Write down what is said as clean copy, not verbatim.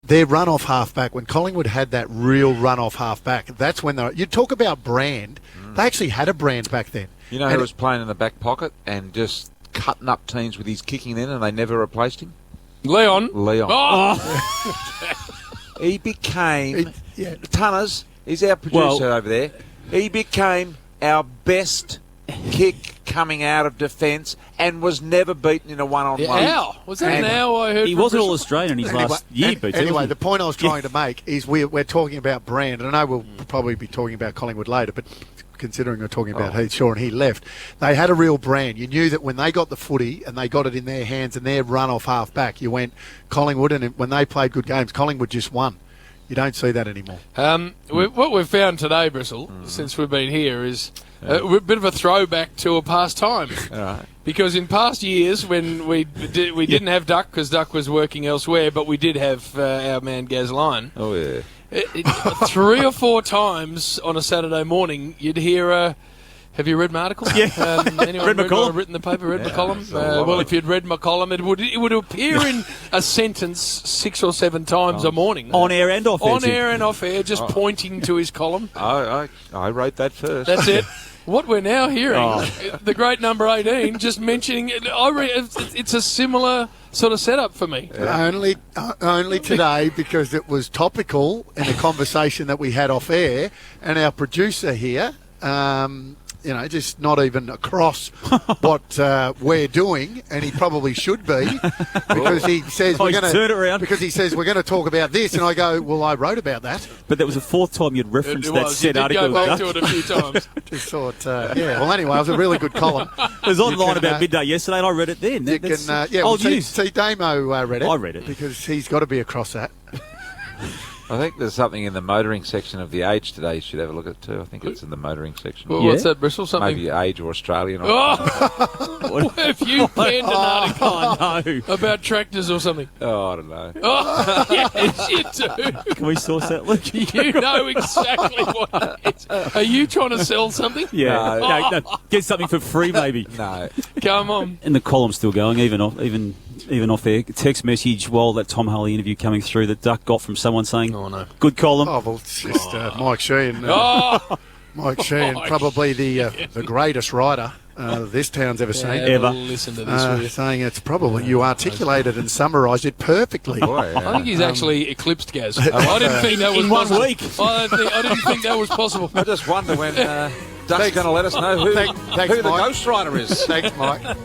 their run-off half-back, when Collingwood had that real run-off half-back, that's when you talk about brand. They actually had a brand back then. You know who was playing in the back pocket and just cutting up teams with his kicking in, and they never replaced him? Leon. Oh. He became... Tunners, he's our producer over there. He became our best kick coming out of defence and was never beaten in a one-on-one. How? Was that an hour I heard? He wasn't All-Australian in his last year. Anyway, the point I was trying to make is we're talking about brand, and I know we'll probably be talking about Collingwood later, but considering we're talking about Heath Shaw and he left, they had a real brand. You knew that when they got the footy and they got it in their hands and their run-off half-back, you went Collingwood, and when they played good games, Collingwood just won. You don't see that anymore. What we've found today, Bristol, since we've been here, is a bit of a throwback to a past time. Right. Because in past years, when we didn't have Duck because Duck was working elsewhere, but we did have our man Gaz Lyon. Oh, yeah. 3 or 4 times on a Saturday morning, you'd hear... have you read my article? Yeah. Anyone read my column? written the paper, read my column? Well, well, if you'd read my column, it would appear in a sentence 6 or 7 times a morning. On air and off air. On air and off air, just pointing to his column. I wrote that first. That's it. What we're now hearing, the great number 18, just mentioning it. It's a similar sort of setup for me. Yeah. Only today, because it was topical in a conversation that we had off air, and our producer here, just not even across what we're doing, and he probably should be, because he says we're going to talk about this, and I go, well, I wrote about that. But that was the 4th time you'd referenced that said article. You did go back to it a few times. Just thought, Well, anyway, it was a really good column. It was online about midday yesterday, and I read it then. See, Damo read it. I read it because he's got to be across that. I think there's something in the motoring section of The Age today you should have a look at too. I think it's in the motoring section. Well, what's that, Bristol? Something? Maybe Age or Australian. What have you penned an article about tractors or something? Oh, I don't know. Oh, yes, you do. Can we source that, Luke? You know exactly what it is. Are you trying to sell something? Yeah. No, get something for free, maybe. No. Come on. And the column's still going, even off air. Text message while that Tom Harley interview coming through that Duck got from someone saying, "Oh no, good column." Oh well, it's just Mike Sheehan. Mike Sheehan, probably the greatest writer this town's ever seen. Ever. Listen to this. Saying it's probably you articulated and summarised it perfectly. Boy, yeah. I think he's actually eclipsed Gaz. I didn't think that was in possible. 1 week. I didn't think that was possible. I just wonder when Duck's going to let us know who the Thanks, Ghost Mike. Rider is. Thanks, Mike.